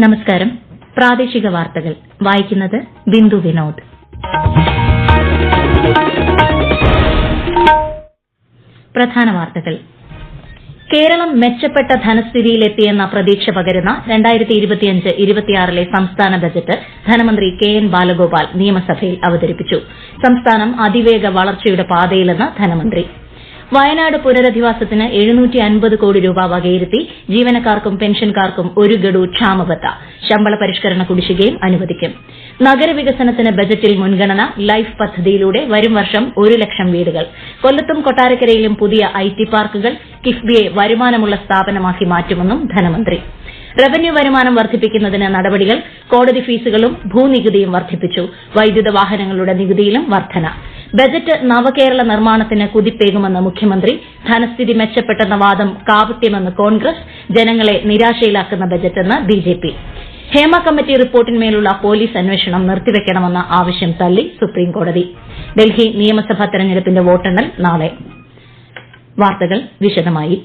നമസ്കാരം. പ്രാദേശിക വാർത്തകൾ വായിക്കുന്നത് ബിന്ദു വിനോദ്. പ്രധാന വാർത്തകൾ. കേരളം മെച്ചപ്പെട്ട ധനസ്ഥിതിയിലെത്തിയെന്ന പ്രതീക്ഷ പകരുന്ന 2025-26 സംസ്ഥാന ബജറ്റ് ധനമന്ത്രി കെ.എൻ. ബാലഗോപാൽ നിയമസഭയിൽ അവതരിപ്പിച്ചു. സംസ്ഥാനം അതിവേഗ വളർച്ചയുടെ പാതയിലെന്ന് ധനമന്ത്രി. വയനാട് പുനരധിവാസത്തിന് 750 കോടി രൂപ വകയിരുത്തി ജീവനക്കാർക്കും പെൻഷൻകാർക്കും ഒരു ഗഡു ക്ഷാമബത്ത. ശമ്പള പരിഷ്കരണ കുടിശ്ശികയും അനുവദിക്കും. നഗരവികസനത്തിന് ബജറ്റിൽ മുൻഗണന. ലൈഫ് പദ്ധതിയിലൂടെ വരും വർഷം 1 ലക്ഷം വീടുകൾ. കൊല്ലത്തും കൊട്ടാരക്കരയിലും പുതിയ IT പാർക്കുകൾ. കിഫ്ബിയെ വരുമാനമുള്ള സ്ഥാപനമാക്കി മാറ്റുമെന്നും ധനമന്ത്രി. റവന്യൂ വരുമാനം വർദ്ധിപ്പിക്കുന്നതിന് നടപടികൾ. കോടതി ഫീസുകളും ഭൂനികുതിയും വർദ്ധിപ്പിച്ചു. വൈദ്യുത വാഹനങ്ങളുടെ നികുതിയിലും വർധന. ബജറ്റ് നവകേരള നിർമ്മാണത്തിന് കുതിപ്പേകുമെന്ന് മുഖ്യമന്ത്രി. ധനസ്ഥിതി മെച്ചപ്പെട്ടെന്ന വാദം കാപട്യമെന്ന് കോൺഗ്രസ്. ജനങ്ങളെ നിരാശയിലാക്കുന്ന ബജറ്റെന്ന് BJP. ഹേമ കമ്മിറ്റി റിപ്പോർട്ടിന്മേലുള്ള പോലീസ് അന്വേഷണം നിർത്തിവെക്കണമെന്ന ആവശ്യം തള്ളി സുപ്രീംകോടതി. ഡൽഹി നിയമസഭാ തെരഞ്ഞെടുപ്പിന്റെ വോട്ടെണ്ണൽ നാളെ. വാർത്തകൾ വിശദമായി.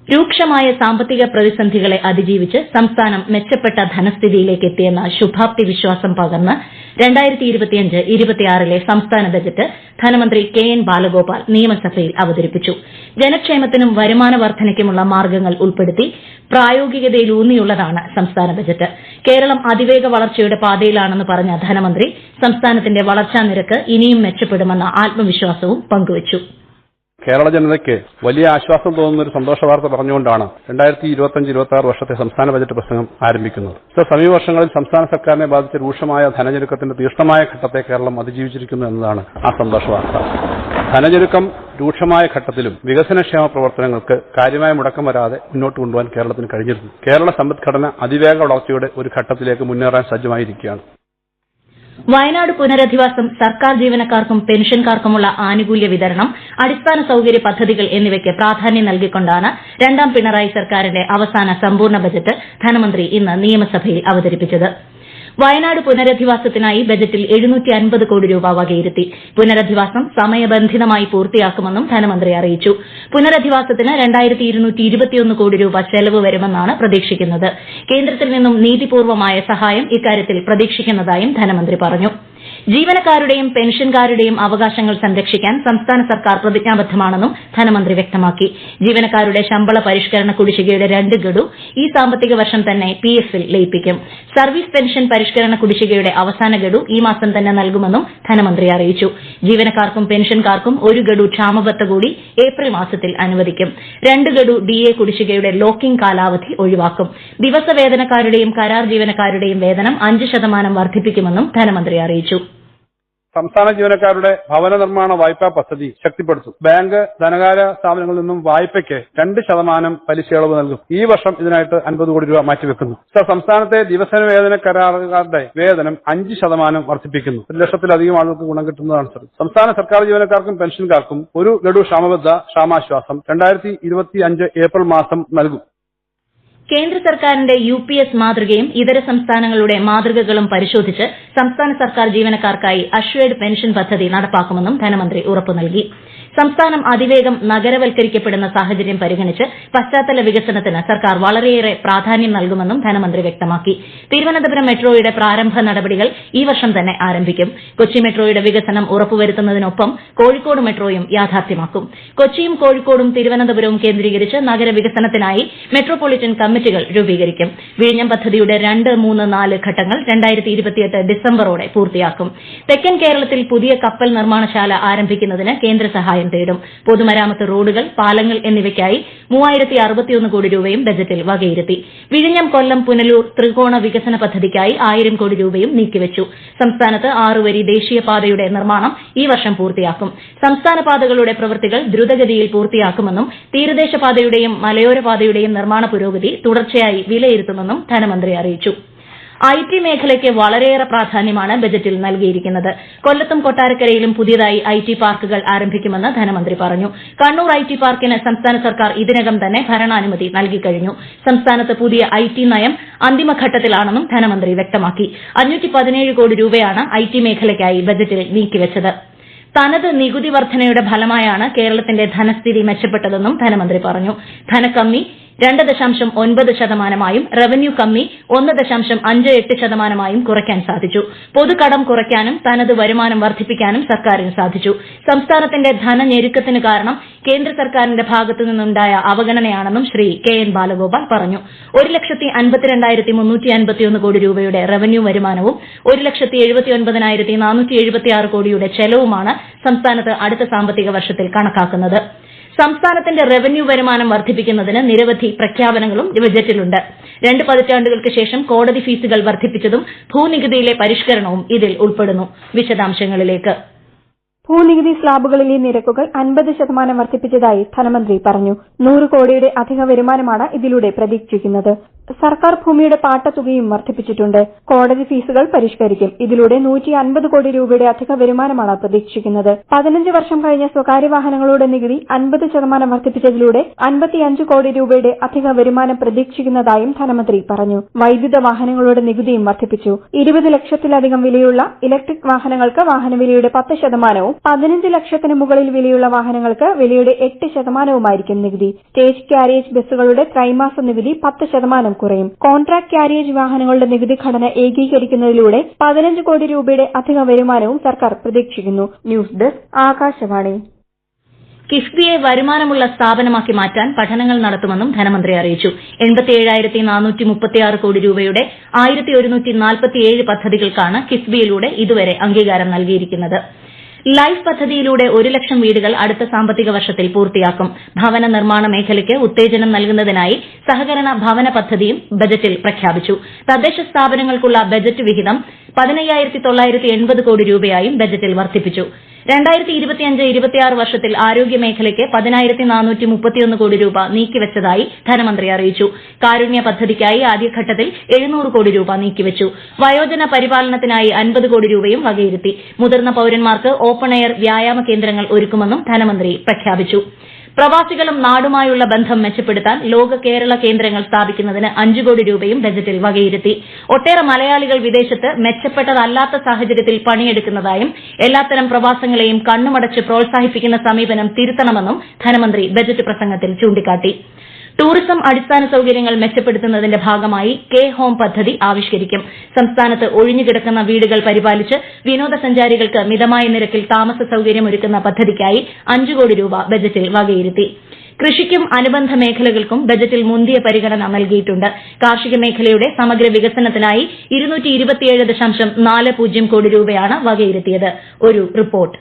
രൂക്ഷമായ സാമ്പത്തിക പ്രതിസന്ധികളെ അതിജീവിച്ച് സംസ്ഥാനം മെച്ചപ്പെട്ട ധനസ്ഥിതിയിലേക്ക് എത്തിയെന്ന ശുഭാപ്തി വിശ്വാസം പകർന്ന് 2025-26 സംസ്ഥാന ബജറ്റ് ധനമന്ത്രി കെ.എൻ. ബാലഗോപാൽ നിയമസഭയിൽ അവതരിപ്പിച്ചു. ജനക്ഷേമത്തിനും വരുമാന വർധനയ്ക്കുമുള്ള മാർഗ്ഗങ്ങൾ ഉൾപ്പെടുത്തി പ്രായോഗികതയിലൂന്നിയുള്ളതാണ് സംസ്ഥാന ബജറ്റ്. കേരളം അതിവേഗ വളർച്ചയുടെ പാതയിലാണെന്ന് പറഞ്ഞ ധനമന്ത്രി സംസ്ഥാനത്തിന്റെ വളർച്ചാ നിരക്ക് ഇനിയും മെച്ചപ്പെടുമെന്ന ആത്മവിശ്വാസവും പങ്കുവച്ചു. കേരള ജനതയ്ക്ക് വലിയ ആശ്വാസം തോന്നുന്ന ഒരു സന്തോഷ വാർത്ത പറഞ്ഞുകൊണ്ടാണ് 2025-26 വർഷത്തെ സംസ്ഥാന ബജറ്റ് പ്രസംഗം ആരംഭിക്കുന്നത്. സമീപ വർഷങ്ങളിൽ സംസ്ഥാന സർക്കാരിനെ ബാധിച്ച രൂക്ഷമായ ധനഞ്ഞെരുക്കത്തിന്റെ തീക്ഷ്ണമായ ഘട്ടത്തെ കേരളം അതിജീവിച്ചിരിക്കുന്നു എന്നതാണ് ആ സന്തോഷ വാർത്ത. ധനഞ്ഞെരുക്കം രൂക്ഷമായ ഘട്ടത്തിലും വികസനക്ഷേമ പ്രവർത്തനങ്ങൾക്ക് കാര്യമായ മുടക്കം വരാതെ മുന്നോട്ട് കൊണ്ടുപോകാൻ കേരളത്തിന് കഴിഞ്ഞിരുന്നു. കേരള സമ്പദ്ഘടന അതിവേഗ വളർച്ചയുടെ ഒരു ഘട്ടത്തിലേക്ക് മുന്നേറാൻ സജ്ജമായിരിക്കുകയാണ്. വയനാട് പുനരധിവാസം, സർക്കാർ ജീവനക്കാർക്കും പെൻഷൻകാർക്കുമുള്ള ആനുകൂല്യ വിതരണം, അടിസ്ഥാന സൌകര്യ പദ്ധതികൾ എന്നിവയ്ക്ക് പ്രാധാന്യം നൽകിക്കൊണ്ടാണ് രണ്ടാം പിണറായി സർക്കാരിന്റെ അവസാന സമ്പൂർണ്ണ ബജറ്റ് ധനമന്ത്രി ഇന്ന് നിയമസഭയിൽ അവതരിപ്പിച്ചത്. വയനാട് പുനരധിവാസത്തിനായി ബജറ്റിൽ 750 കോടി രൂപ വകയിരുത്തി. പുനരധിവാസം സമയബന്ധിതമായി പൂർത്തിയാക്കുമെന്നും ധനമന്ത്രി അറിയിച്ചു. പുനരധിവാസത്തിന് 2221 കോടി രൂപ ചെലവ് വരുമെന്നാണ് പ്രതീക്ഷിക്കുന്നത്. കേന്ദ്രത്തിൽ നിന്നും നീതിപൂർവമായ സഹായം ഇക്കാര്യത്തിൽ പ്രതീക്ഷിക്കുന്നതായും ധനമന്ത്രി പറഞ്ഞു. ജീവനക്കാരുടെയും പെൻഷൻകാരുടെയും അവകാശങ്ങൾ സംരക്ഷിക്കാൻ സംസ്ഥാന സർക്കാർ പ്രതിജ്ഞാബദ്ധമാണെന്നും ധനമന്ത്രി വ്യക്തമാക്കി. ജീവനക്കാരുടെ ശമ്പള പരിഷ്കരണ കുടിശ്ശികയുടെ 2 ഗഡു ഈ സാമ്പത്തിക വർഷം തന്നെ PF-ൽ ലയിപ്പിക്കും. സർവീസ് പെൻഷൻ പരിഷ്കരണ കുടിശ്ശികയുടെ അവസാന ഗഡു ഈ മാസം തന്നെ നൽകുമെന്നും ധനമന്ത്രി അറിയിച്ചു. ജീവനക്കാർക്കും പെൻഷൻകാർക്കും 1 ഗഡു ക്ഷാമബത്ത കൂടി ഏപ്രിൽ മാസത്തിൽ അനുവദിക്കും. 2 ഗഡു DA കുടിശ്ശികയുടെ ലോക്കിംഗ് കാലാവധി ഒഴിവാക്കും. ദിവസവേതനക്കാരുടെയും കരാർ ജീവനക്കാരുടെയും വേതനം 5% വർദ്ധിപ്പിക്കുമെന്നും ധനമന്ത്രി അറിയിച്ചു. സംസ്ഥാന ജീവനക്കാരുടെ ഭവന നിർമ്മാണ വായ്പാ പദ്ധതി ശക്തിപ്പെടുത്തും. ബാങ്ക്, ധനകാര്യ സ്ഥാപനങ്ങളിൽ നിന്നും വായ്പയ്ക്ക് 2% പലിശ ഇളവ് നൽകും. ഈ വർഷം ഇതിനായിട്ട് 50 കോടി രൂപ മാറ്റിവെക്കുന്നു. സംസ്ഥാനത്തെ ദിവസ വേതന കരാറുകാരുടെ വേതനം 5% വർദ്ധിപ്പിക്കുന്നു. 1 ലക്ഷത്തിലധികം ആളുകൾക്ക് ഗുണം കിട്ടുന്നതാണ്. സംസ്ഥാന സർക്കാർ ജീവനക്കാർക്കും പെൻഷൻകാർക്കും 1 ഗഡു ക്ഷാമാശ്വാസം 2025 ഏപ്രിൽ മാസം നൽകും. കേന്ദ്ര സർക്കാരിന്റെ UPS മാതൃകയും ഇതര സംസ്ഥാനങ്ങളുടെ മാതൃകകളും പരിശോധിച്ച് സംസ്ഥാന സർക്കാർ ജീവനക്കാർക്കായി അഷ്വേർഡ് പെൻഷൻ പദ്ധതി നടപ്പാക്കുമെന്നും ധനമന്ത്രി ഉറപ്പു നൽകി. സംസ്ഥാനം അതിവേഗം നഗരവൽക്കരിക്കപ്പെടുന്ന സാഹചര്യം പരിഗണിച്ച് പശ്ചാത്തല വികസനത്തിന് സർക്കാർ വളരെയേറെ പ്രാധാന്യം നൽകുമെന്നും ധനമന്ത്രി വ്യക്തമാക്കി. തിരുവനന്തപുരം മെട്രോയുടെ പ്രാരംഭ നടപടികൾ ഈ വർഷം തന്നെ ആരംഭിക്കും. കൊച്ചി മെട്രോയുടെ വികസനം ഉറപ്പുവരുത്തുന്നതിനൊപ്പം കോഴിക്കോട് മെട്രോയും യാഥാർത്ഥ്യമാക്കും. കൊച്ചിയും കോഴിക്കോടും തിരുവനന്തപുരവും കേന്ദ്രീകരിച്ച് നഗരവികസനത്തിനായി മെട്രോപൊളിറ്റൻ കമ്മിറ്റികൾ രൂപീകരിക്കും. വിഴിഞ്ഞം പദ്ധതിയുടെ 2, 3, 4 ഘട്ടങ്ങൾ 2028 ഡിസംബറോടെ പൂർത്തിയാക്കും. തെക്കൻ കേരളത്തിൽ പുതിയ കപ്പൽ നിർമ്മാണശാല ആരംഭിക്കുന്നതിന് കേന്ദ്ര സഹായം തേടും. പൊതുമരാമത്ത്, റോഡുകൾ, പാലങ്ങൾ എന്നിവയ്ക്കായി 3061 കോടി രൂപയും ബജറ്റിൽ വകയിരുത്തി. വിഴിഞ്ഞം, കൊല്ലം, പുനലൂർ ത്രികോണ വികസന പദ്ധതിക്കായി 1000 കോടി രൂപയും നീക്കിവച്ചു. സംസ്ഥാനത്ത് 6 വരി ദേശീയപാതയുടെ നിർമ്മാണം ഈ വർഷം പൂർത്തിയാക്കും. സംസ്ഥാന പാതകളുടെ പ്രവൃത്തികൾ ദ്രുതഗതിയിൽ പൂർത്തിയാക്കുമെന്നും തീരദേശ പാതയുടെയും മലയോര പാതയുടെയും നിർമ്മാണ പുരോഗതി തുടർച്ചയായി വിലയിരുത്തുമെന്നും ധനമന്ത്രി അറിയിച്ചു. IT മേഖലയ്ക്ക് വളരെയേറെ പ്രാധാന്യമാണ് ബജറ്റിൽ നൽകിയിരിക്കുന്നത്. കൊല്ലത്തും കൊട്ടാരക്കരയിലും പുതിയതായി IT പാർക്കുകൾ ആരംഭിക്കുമെന്ന് ധനമന്ത്രി പറഞ്ഞു. കണ്ണൂർ IT പാർക്കിന് സംസ്ഥാന സർക്കാർ ഇതിനകം തന്നെ ഭരണാനുമതി നൽകിക്കഴിഞ്ഞു. സംസ്ഥാനത്ത് പുതിയ IT നയം അന്തിമഘട്ടത്തിലാണെന്നും ധനമന്ത്രി വ്യക്തമാക്കി. 517 കോടി രൂപയാണ് IT മേഖലയ്ക്കായി ബജറ്റിൽ നീക്കിവച്ചത്. തനത് നികുതി വർധനയുടെ ഫലമായാണ് കേരളത്തിന്റെ ധനസ്ഥിതി മെച്ചപ്പെട്ടതെന്നും ധനമന്ത്രി പറഞ്ഞു. ധനക്കമ്മി, 2.9%, റവന്യൂ കമ്മി 1.58%, കുറയ്ക്കാൻ സാധിച്ചു. പൊതുകടം കുറയ്ക്കാനും തനത് വരുമാനം വർദ്ധിപ്പിക്കാനും സർക്കാരിന് സാധിച്ചു. സംസ്ഥാനത്തിന്റെ ധനഞെരുക്കത്തിന് കാരണം കേന്ദ്ര സർക്കാരിന്റെ ഭാഗത്തു നിന്നുണ്ടായ അവഗണനയാണെന്നും ശ്രീ കെ.എൻ. ബാലഗോപാൽ പറഞ്ഞു. 1,52,351 കോടി രൂപയുടെ റവന്യൂ വരുമാനവും 1,79,476 കോടിയുടെ ചെലവുമാണ് സംസ്ഥാനത്ത് അടുത്ത സാമ്പത്തിക വർഷത്തിൽ കണക്കാക്കുന്നത്. സംസ്ഥാനത്തിന്റെ റവന്യൂ വരുമാനം വർദ്ധിപ്പിക്കുന്നതിന് നിരവധി പ്രഖ്യാപനങ്ങളും ബജറ്റിലുണ്ട്. 2 പതിറ്റാണ്ടുകൾക്ക് ശേഷം കോടതി ഫീസുകൾ വർദ്ധിപ്പിച്ചതും ഭൂനികുതിയിലെ പരിഷ്കരണവും ഇതിൽ ഉൾപ്പെടുന്നു. വിശദാംശങ്ങളിലേക്ക്. ഭൂനികുതി സ്ലാബുകളിലെ നിരക്കുകൾ 50% വർദ്ധിപ്പിച്ചതായി ധനമന്ത്രി പറഞ്ഞു. 100 കോടിയുടെ അധിക വരുമാനമാണ് ഇതിലൂടെ പ്രതീക്ഷിക്കുന്നത്. സർക്കാർ ഭൂമിയുടെ പാട്ടത്തുകയും വർദ്ധിപ്പിച്ചിട്ടുണ്ട്. കോടതി ഫീസുകൾ പരിഷ്കരിക്കും. ഇതിലൂടെ 150 കോടി രൂപയുടെ അധിക വരുമാനമാണ് പ്രതീക്ഷിക്കുന്നത്. 15 വർഷം കഴിഞ്ഞ സ്വകാര്യ വാഹനങ്ങളുടെ നികുതി 50% വർദ്ധിപ്പിച്ചതിലൂടെ 55 കോടി രൂപയുടെ അധിക വരുമാനം പ്രതീക്ഷിക്കുന്നതായും ധനമന്ത്രി പറഞ്ഞു. വൈദ്യുത വാഹനങ്ങളുടെ നികുതിയും വർദ്ധിപ്പിച്ചു. 20 ലക്ഷത്തിലധികം വിലയുള്ള ഇലക്ട്രിക് വാഹനങ്ങൾക്ക് വാഹനവിലയുടെ 10%, 15 ലക്ഷത്തിന് മുകളിൽ വിലയുള്ള വാഹനങ്ങൾക്ക് വിലയുടെ 8%, നികുതി. സ്റ്റേജ് കാരിയേജ് ബസ്സുകളുടെ ത്രൈമാസ നികുതി 10% കുറയും. കോൺട്രാക്ട് കാരിയേജ് വാഹനങ്ങളുടെ നികുതി ഘടന ഏകീകരിക്കുന്നതിലൂടെ 15 കോടി രൂപയുടെ അധിക വരുമാനവും സർക്കാർ പ്രതീക്ഷിക്കുന്നു. News desk, Akashvani. കിഫ്ബിയെ വരുമാനമുള്ള സ്ഥാപനമാക്കി മാറ്റാൻ പഠനങ്ങൾ നടത്തുമെന്നും ധനമന്ത്രി അറിയിച്ചു. 87,436 കോടി രൂപയുടെ 1,147 പദ്ധതികൾക്കാണ് കിഫ്ബിയിലൂടെ ഇതുവരെ അംഗീകാരം നൽകിയിരിക്കുന്നത്. ലൈഫ് പദ്ധതിയിലൂടെ 1 ലക്ഷം വീടുകൾ അടുത്ത സാമ്പത്തിക വർഷത്തിൽ പൂർത്തിയാക്കും. ഭവന നിർമ്മാണ മേഖലയ്ക്ക് ഉത്തേജനം നൽകുന്നതിനായി സഹകരണ ഭവന പദ്ധതിയും ബജറ്റിൽ പ്രഖ്യാപിച്ചു. തദ്ദേശ സ്ഥാപനങ്ങൾക്കുള്ള ബജറ്റ് വിഹിതം 15,980 കോടി രൂപയായും ബജറ്റിൽ വർദ്ധിപ്പിച്ചു. 2025-26 വർഷത്തിൽ ആരോഗ്യ മേഖലയ്ക്ക് 10,431 കോടി രൂപ നീക്കിവച്ചതായി ധനമന്ത്രി അറിയിച്ചു. കാരുണ്യ പദ്ധതിക്കായി ആദ്യഘട്ടത്തിൽ 700 കോടി രൂപ നീക്കിവച്ചു. വയോജന പരിപാലനത്തിനായി 50 കോടി രൂപയും വകയിരുത്തി. മുതിർന്ന പൌരന്മാർക്ക് ഓപ്പൺ എയർ വ്യായാമ കേന്ദ്രങ്ങൾ ഒരുക്കുമെന്നും ധനമന്ത്രി പ്രഖ്യാപിച്ചു. പ്രവാസികളും നാടുമായുള്ള ബന്ധം മെച്ചപ്പെടുത്താൻ ലോക കേരള കേന്ദ്രങ്ങൾ സ്ഥാപിക്കുന്നതിന് 5 കോടി രൂപയും ബജറ്റിൽ വകയിരുത്തി. ഒട്ടേറെ മലയാളികൾ വിദേശത്ത് മെച്ചപ്പെട്ടതല്ലാത്ത സാഹചര്യത്തിൽ പണിയെടുക്കുന്നതായും എല്ലാത്തരം പ്രവാസങ്ങളെയും കണ്ണുമടച്ച് പ്രോത്സാഹിപ്പിക്കുന്ന സമീപനം തിരുത്തണമെന്നും ധനമന്ത്രി ബജറ്റ് പ്രസംഗത്തിൽ ചൂണ്ടിക്കാട്ടി. ടൂറിസം അടിസ്ഥാന സൌകര്യങ്ങൾ മെച്ചപ്പെടുത്തുന്നതിന്റെ ഭാഗമായി കെ ഹോം പദ്ധതി ആവിഷ്കരിക്കും. സംസ്ഥാനത്ത് ഒഴിഞ്ഞുകിടക്കുന്ന വീടുകൾ പരിപാലിച്ച് വിനോദസഞ്ചാരികൾക്ക് മിതമായ നിരക്കിൽ താമസ സൌകര്യമൊരുക്കുന്ന പദ്ധതിക്കായി 5 കോടി രൂപ ബജറ്റിൽ വകയിരുത്തി. കൃഷിക്കും അനുബന്ധ മേഖലകൾക്കും ബജറ്റിൽ മുന്തിയ പരിഗണന നൽകിയിട്ടുണ്ട്. കാർഷിക മേഖലയുടെ സമഗ്ര വികസനത്തിനായി 227.40 കോടി രൂപയാണ് വകയിരുത്തിയത്. ഒരു റിപ്പോർട്ട്.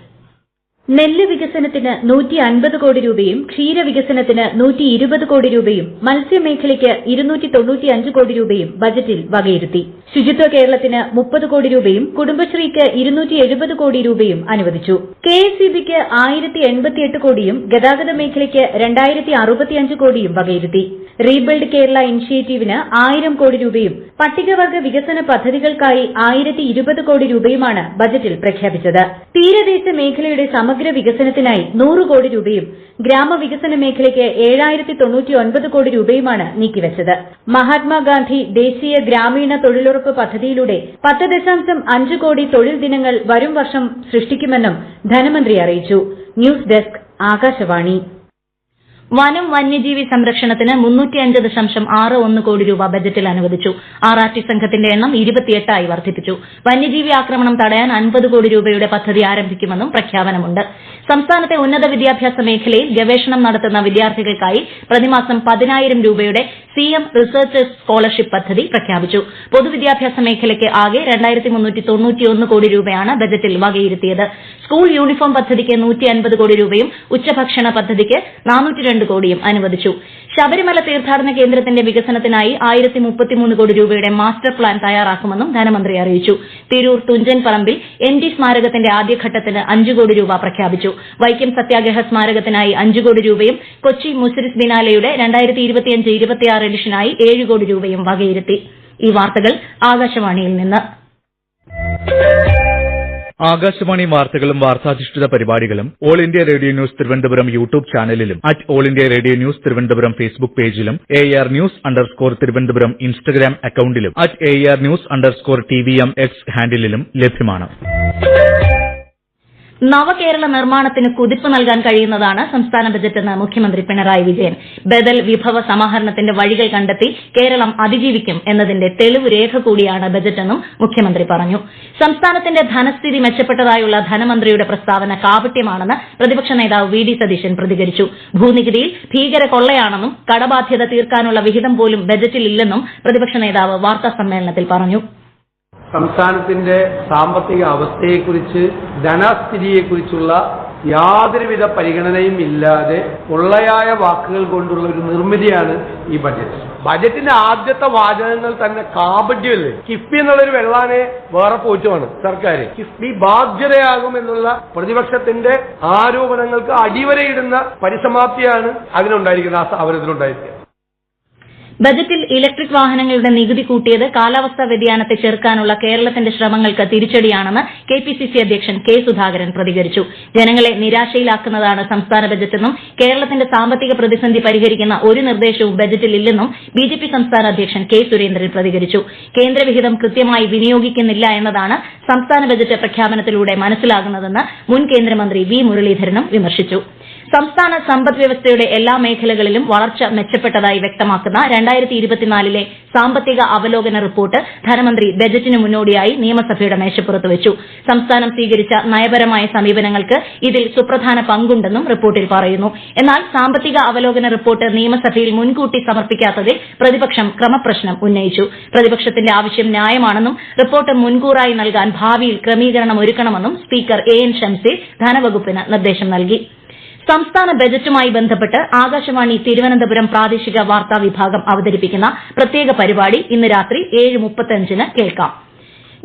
നെല്ല് വികസനത്തിന് 150 കോടി രൂപയും ക്ഷീരവികസനത്തിന് 120 കോടി രൂപയും മത്സ്യമേഖലയ്ക്ക് 295 കോടി രൂപയും ബജറ്റിൽ വകയിരുത്തി. ശുചിത്വ കേരളത്തിന് 30 കോടി രൂപയും കുടുംബശ്രീക്ക് 270 കോടി രൂപയും അനുവദിച്ചു. കെഎസ്ഇബിക്ക് 1088 കോടിയും ഗതാഗത മേഖലയ്ക്ക് 2065 കോടിയും വകയിരുത്തി. റീബിൽഡ് കേരള ഇനിഷ്യേറ്റീവിന് 1000 കോടി രൂപയും പട്ടികവർഗ വികസന പദ്ധതികൾക്കായി 1020 കോടി രൂപയുമാണ് ബജറ്റിൽ പ്രഖ്യാപിച്ചത്. തീരദേശ മേഖലയുടെ സമഗ്ര വികസനത്തിനായി 100 കോടി രൂപയും ഗ്രാമവികസന മേഖലയ്ക്ക് 7099 കോടി രൂപയുമാണ് നീക്കിവച്ചത്. മഹാത്മാഗാന്ധി ദേശീയ ഗ്രാമീണ തൊഴിലുറപ്പ് പദ്ധതിയിലൂടെ 10.5 കോടി തൊഴിൽ ദിനങ്ങൾ വരും വർഷം സൃഷ്ടിക്കുമെന്നും ധനമന്ത്രി അറിയിച്ചു. News desk, Akashvani. വനം വന്യജീവി സംരക്ഷണത്തിന് 305.61 കോടി രൂപ ബജറ്റിൽ അനുവദിച്ചു. ആർആർടി സംഘത്തിന്റെ എണ്ണം 28 വർദ്ധിപ്പിച്ചു. വന്യജീവി ആക്രമണം തടയാൻ 50 കോടി രൂപയുടെ പദ്ധതി ആരംഭിക്കുമെന്നും പ്രഖ്യാപനമുണ്ട്. സംസ്ഥാനത്തെ ഉന്നത വിദ്യാഭ്യാസ മേഖലയിൽ ഗവേഷണം നടത്തുന്ന വിദ്യാർത്ഥികൾക്കായി പ്രതിമാസം 10,000 രൂപയുടെ സിഎം റിസർച്ചേഴ്സ് സ്കോളർഷിപ്പ് പദ്ധതി പ്രഖ്യാപിച്ചു. പൊതുവിദ്യാഭ്യാസ മേഖലയ്ക്ക് ആകെ 2,391 കോടി രൂപയാണ് ബജറ്റിൽ വകയിരുത്തിയത്. സ്കൂൾ യൂണിഫോം പദ്ധതിക്ക് 150 കോടി രൂപയും ഉച്ചഭക്ഷണ പദ്ധതിക്ക് 402 കോടിയും അനുവദിച്ചു. ശബരിമല തീർത്ഥാടന കേന്ദ്രത്തിന്റെ വികസനത്തിനായി 1033 കോടി രൂപയുടെ മാസ്റ്റർ പ്ലാൻ തയ്യാറാക്കുമെന്നും ധനമന്ത്രി അറിയിച്ചു. തിരൂർ തുഞ്ചൻ പറമ്പിൽ ND സ്മാരകത്തിന്റെ ആദ്യഘട്ടത്തിന് 5 കോടി രൂപ പ്രഖ്യാപിച്ചു. വൈക്കം സത്യാഗ്രഹ സ്മാരകത്തിനായി 5 കോടി രൂപയും കൊച്ചി മുസിരിസ് ബിനാലെയുടെ 2025-26 എഡിഷനായി 7 കോടി രൂപയും വകയിരുത്തി. ഈ വാർത്തകൾ ആകാശവാണിയിൽ നിന്ന്. ആകാശവാണി വാർത്തകളും വാർത്താധിഷ്ഠിത പരിപാടികളും All India Radio news Thiruvananthapuram YouTube ചാനലിലും All India Radio news Thiruvananthapuram Facebook പേജിലും AR News_ തിരുവനന്തപുരം ഇൻസ്റ്റഗ്രാം അക്കൌണ്ടിലും AR News_TVM X ഹാൻഡിലും ലഭ്യമാണ്. നവകേരള നിർമ്മാണത്തിന് കുതിപ്പ് നൽകാൻ കഴിയുന്നതാണ് സംസ്ഥാന ബജറ്റെന്ന് മുഖ്യമന്ത്രി പിണറായി വിജയൻ. ബദൽ വിഭവ സമാഹരണത്തിന്റെ വഴികൾ കണ്ടെത്തി കേരളം അതിജീവിക്കും എന്നതിന്റെ തെളിവ് രേഖ കൂടിയാണ് ബജറ്റെന്നും മുഖ്യമന്ത്രി പറഞ്ഞു. സംസ്ഥാനത്തിന്റെ ധനസ്ഥിതി മെച്ചപ്പെട്ടതായുള്ള ധനമന്ത്രിയുടെ പ്രസ്താവന കാപട്യമാണെന്ന് പ്രതിപക്ഷ നേതാവ് വി ഡി സതീശൻ പ്രതികരിച്ചു. ഭൂനികുതിയിൽ ഭീകര കൊള്ളയാണെന്നും കടബാധ്യത തീർക്കാനുള്ള വിഹിതം പോലും ബജറ്റിലില്ലെന്നും പ്രതിപക്ഷ നേതാവ് വാർത്താസമ്മേളനത്തിൽ പറഞ്ഞു. സംസ്ഥാനത്തിന്റെ സാമ്പത്തിക അവസ്ഥയെക്കുറിച്ച് ധനസ്ഥിതിയെക്കുറിച്ചുള്ള യാതൊരുവിധ പരിഗണനയും ഇല്ലാതെ പൊള്ളയായ വാക്കുകൾ കൊണ്ടുള്ള ഒരു നിർമ്മിതിയാണ് ഈ ബജറ്റ്. ബജറ്റിന്റെ ആദ്യത്തെ വാചകങ്ങൾ തന്നെ കാപട്യമല്ലേ. കിഫ്ബി എന്നുള്ളൊരു വെള്ളാനെ വേറെ പോറ്റുമാണ് സർക്കാർ. കിഫ്ബി ബാധ്യതയാകും എന്നുള്ള പ്രതിപക്ഷത്തിന്റെ ആരോപണങ്ങൾക്ക് അടിവരയിടുന്ന പരിസമാപ്തിയാണ് അതിനുണ്ടായിരിക്കുന്നത്, ആ സ്ഥാപനത്തിനുണ്ടായിരിക്കുന്നത്. ബജറ്റിൽ ഇലക്ട്രിക് വാഹനങ്ങളുടെ നികുതി കൂട്ടിയത് കാലാവസ്ഥാ വ്യതിയാനത്തെ ചെറുക്കാനുള്ള കേരളത്തിന്റെ ശ്രമങ്ങൾക്ക് തിരിച്ചടിയാണെന്ന് കെപിസിസി അധ്യക്ഷൻ കെ സുധാകരൻ പ്രതികരിച്ചു. ജനങ്ങളെ നിരാശയിലാക്കുന്നതാണ് സംസ്ഥാന ബജറ്റെന്നും കേരളത്തിന്റെ സാമ്പത്തിക പ്രതിസന്ധി പരിഹരിക്കുന്ന ഒരു നിർദ്ദേശവും ബജറ്റിൽ ഇല്ലെന്നും ബിജെപി സംസ്ഥാന അധ്യക്ഷൻ കെ സുരേന്ദ്രൻ പ്രതികരിച്ചു. കേന്ദ്രവിഹിതം കൃത്യമായി വിനിയോഗിക്കുന്നില്ല എന്നതാണ് സംസ്ഥാന ബജറ്റ് പ്രഖ്യാപനത്തിലൂടെ മനസ്സിലാകുന്നതെന്ന് മുൻ കേന്ദ്രമന്ത്രി വി മുരളീധരനും വിമർശിച്ചു. സംസ്ഥാന സമ്പദ് വ്യവസ്ഥയുടെ എല്ലാ മേഖലകളിലും വളർച്ച മെച്ചപ്പെട്ടതായി വ്യക്തമാക്കുന്ന 2024 സാമ്പത്തിക അവലോകന റിപ്പോർട്ട് ധനമന്ത്രി ബജറ്റിന് മുന്നോടിയായി നിയമസഭയുടെ മേശപ്പുറത്ത് വെച്ചു. സംസ്ഥാനം സ്വീകരിച്ച നയപരമായ സമീപനങ്ങൾക്ക് ഇതിൽ സുപ്രധാന പങ്കുണ്ടെന്നും റിപ്പോർട്ടിൽ പറയുന്നു. എന്നാൽ സാമ്പത്തിക അവലോകന റിപ്പോർട്ട് നിയമസഭയിൽ മുൻകൂട്ടി സമർപ്പിക്കാത്തതിൽ പ്രതിപക്ഷം ക്രമപ്രശ്നം ഉന്നയിച്ചു. പ്രതിപക്ഷത്തിന്റെ ആവശ്യം ന്യായമാണെന്നും റിപ്പോർട്ട് മുൻകൂറായി നൽകാൻ ഭാവിയിൽ ക്രമീകരണം ഒരുക്കണമെന്നും സ്പീക്കർ എൻ ഷംസീർ ധനവകുപ്പിന് നിർദ്ദേശം നൽകി. സംസ്ഥാന ബജറ്റുമായി ബന്ധപ്പെട്ട് ആകാശവാണി തിരുവനന്തപുരം പ്രാദേശിക വാർത്താ വിഭാഗം അവതരിപ്പിക്കുന്ന പ്രത്യേക പരിപാടി ഇന്ന് രാത്രി 7:35 കേൾക്കാം.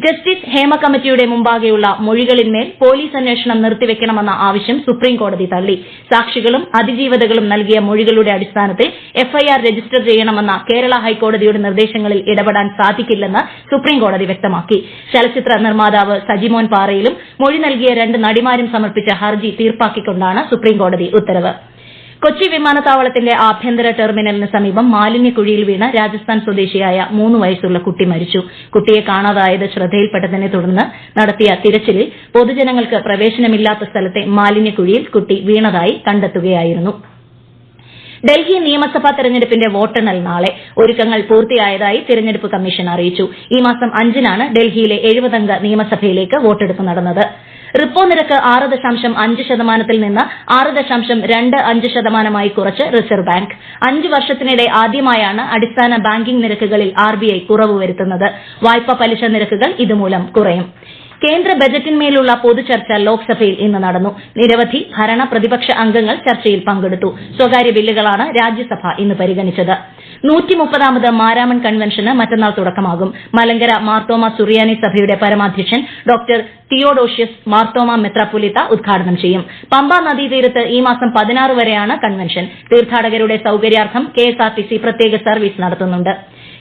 ജസ്റ്റിസ് ഹേമ കമ്മിറ്റിയുടെ മുമ്പാകെയുള്ള മൊഴികളിന്മേൽ പോലീസ് അന്വേഷണം നിർത്തിവെക്കണമെന്ന ആവശ്യം സുപ്രീംകോടതി തള്ളി. സാക്ഷികളും അതിജീവതകളും നൽകിയ മൊഴികളുടെ അടിസ്ഥാനത്തിൽ എഫ്ഐആർ രജിസ്റ്റർ ചെയ്യണമെന്ന കേരള ഹൈക്കോടതിയുടെ നിർദ്ദേശങ്ങളിൽ ഇടപെടാൻ സാധിക്കില്ലെന്ന് സുപ്രീംകോടതി വ്യക്തമാക്കി. ചലച്ചിത്ര നിർമ്മാതാവ് സജിമോൻ പാറയിലും മൊഴി നൽകിയ 2 നടിമാരും സമർപ്പിച്ച ഹർജി തീർപ്പാക്കിക്കൊണ്ടാണ് സുപ്രീംകോടതി ഉത്തരവ്. കൊച്ചി വിമാനത്താവളത്തിന്റെ ആഭ്യന്തര ടെർമിനലിന് സമീപം മാലിന്യക്കുഴിയിൽ വീണ് രാജസ്ഥാൻ സ്വദേശിയായ 3 വയസ്സുള്ള കുട്ടി മരിച്ചു. കുട്ടിയെ കാണാതായത് ശ്രദ്ധയിൽപ്പെട്ടതിനെ തുടർന്ന് നടത്തിയ തിരച്ചിലിൽ പൊതുജനങ്ങൾക്ക് പ്രവേശനമില്ലാത്ത സ്ഥലത്തെ മാലിന്യക്കുഴിയിൽ കുട്ടി വീണതായി കണ്ടെത്തുകയായിരുന്നു. ഡൽഹി നിയമസഭാ തെരഞ്ഞെടുപ്പിന്റെ വോട്ടെണ്ണൽ നാളെ. ഒരുക്കങ്ങൾ പൂർത്തിയായതായി തെരഞ്ഞെടുപ്പ് കമ്മീഷൻ അറിയിച്ചു. ഈ മാസം 5-നാണ് ഡൽഹിയിലെ 70 അംഗ നിയമസഭയിലേക്ക് വോട്ടെടുപ്പ് നടന്നത്. റിപ്പോ നിരക്ക് 6.5% നിന്ന് 6.25% കുറച്ച് റിസർവ് ബാങ്ക്. 5 വർഷത്തിനിടെ ആദ്യമായാണ് അടിസ്ഥാന ബാങ്കിംഗ് നിരക്കുകളിൽ RBI കുറവ് വരുത്തുന്നത്. വായ്പാ പലിശ നിരക്കുകൾ ഇതുമൂലം കുറയും. കേന്ദ്ര ബജറ്റിന്മേലുള്ള പൊതുചർച്ച ലോക്സഭയിൽ ഇന്ന് നടന്നു. നിരവധി ഭരണ പ്രതിപക്ഷ അംഗങ്ങൾ ചർച്ചയിൽ പങ്കെടുത്തു. സ്വകാര്യ ബില്ലുകളാണ് രാജ്യസഭ ഇന്ന് പരിഗണിച്ചത്. 130ാമത് മാരാമൺ കൺവെൻഷന് മറ്റന്നാൾ തുടക്കമാകും. മലങ്കര മാർത്തോമ സുറിയാനി സഭയുടെ പരമാധ്യക്ഷൻ ഡോക്ടർ തിയോഡോഷ്യസ് മാർത്തോമ മെത്രാപ്പൊലീത്ത ഉദ്ഘാടനം ചെയ്യും. പമ്പ നദീതീരത്ത് ഈ മാസം 16 വരെയാണ് കൺവെൻഷൻ. തീർത്ഥാടകരുടെ സൌകര്യാർത്ഥം KSRTC പ്രത്യേക സർവീസ് നടത്തുന്നുണ്ട്.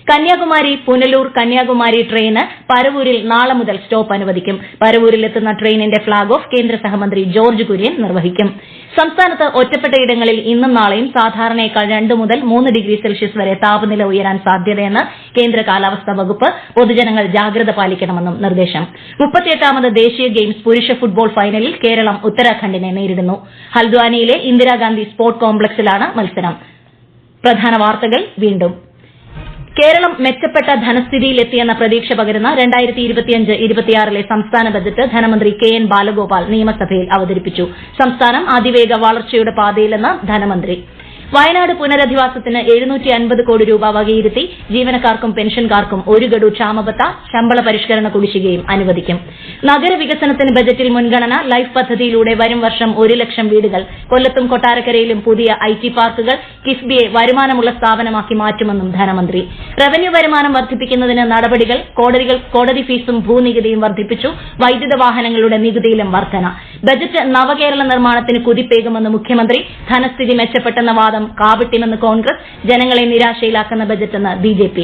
കന്യാകുമാരി പുനലൂർ കന്യാകുമാരി ട്രെയിന് പരവൂരിൽ നാളെ മുതൽ സ്റ്റോപ്പ് അനുവദിക്കും. പരവൂരിലെത്തുന്ന ട്രെയിനിന്റെ ഫ്ളാഗ് ഓഫ് കേന്ദ്ര സഹമന്ത്രി ജോർജ് കുര്യൻ നിർവഹിക്കും. സംസ്ഥാനത്ത് ഒറ്റപ്പെട്ടയിടങ്ങളിൽ ഇന്നും നാളെയും സാധാരണയേക്കാൾ 2 മുതൽ 3 ഡിഗ്രി സെൽഷ്യസ് വരെ താപനില ഉയരാൻ സാധ്യതയെന്ന് കേന്ദ്ര കാലാവസ്ഥാ വകുപ്പ്. പൊതുജനങ്ങൾ ജാഗ്രത പാലിക്കണമെന്നും നിർദ്ദേശം. 38ാമത് ദേശീയ ഗെയിംസ് പുരുഷ ഫുട്ബോൾ ഫൈനലിൽ കേരളം ഉത്തരാഖണ്ഡിനെ നേരിടുന്നു. ഹൽദ്വാനിയിലെ ഇന്ദിരാഗാന്ധി സ്പോർട്സ് കോംപ്ലക്സിലാണ് മത്സരം. പ്രധാന വാർത്തകൾ വീണ്ടും. കേരളം മെച്ചപ്പെട്ട ധനസ്ഥിതിയിലെത്തിയെന്ന പ്രതീക്ഷ പകരുന്ന 2025-26 സംസ്ഥാന ബജറ്റ് ധനമന്ത്രി KN ബാലഗോപാൽ നിയമസഭയിൽ അവതരിപ്പിച്ചു. സംസ്ഥാനം അതിവേഗ വളർച്ചയുടെ പാതയിലെന്ന് ധനമന്ത്രി. വയനാട് പുനരധിവാസത്തിന് 750 കോടി രൂപ വകയിരുത്തി ജീവനക്കാർക്കും പെൻഷൻകാർക്കും 1 ഗഡു ക്ഷാമബത്ത ശമ്പള പരിഷ്കരണ കുടിശ്ശികയും അനുവദിക്കും. നഗരവികസനത്തിന് ബജറ്റിൽ മുൻഗണന. ലൈഫ് പദ്ധതിയിലൂടെ വരും വർഷം 1 ലക്ഷം വീടുകൾ. കൊല്ലത്തും കൊട്ടാരക്കരയിലും പുതിയ IT പാർക്കുകൾ. കിഫ്ബിയെ വരുമാനമുള്ള സ്ഥാപനമാക്കി മാറ്റുമെന്നും ധനമന്ത്രി. റവന്യൂ വരുമാനം വർദ്ധിപ്പിക്കുന്നതിന് നടപടികൾ. കോടതി ഫീസും ഭൂനികുതിയും വർദ്ധിപ്പിച്ചു. വൈദ്യുത വാഹനങ്ങളുടെ നികുതിയിലും വർധന. ബജറ്റ് നവകേരള നിർമ്മാണത്തിന് കുതിപ്പേകുമെന്ന് മുഖ്യമന്ത്രി. ധനസ്ഥിതി മെച്ചപ്പെട്ടെന്ന വാദം കാപട്യമെന്ന് കോൺഗ്രസ്. ജനങ്ങളെ നിരാശയിലാക്കുന്ന ബജറ്റെന്ന് BJP.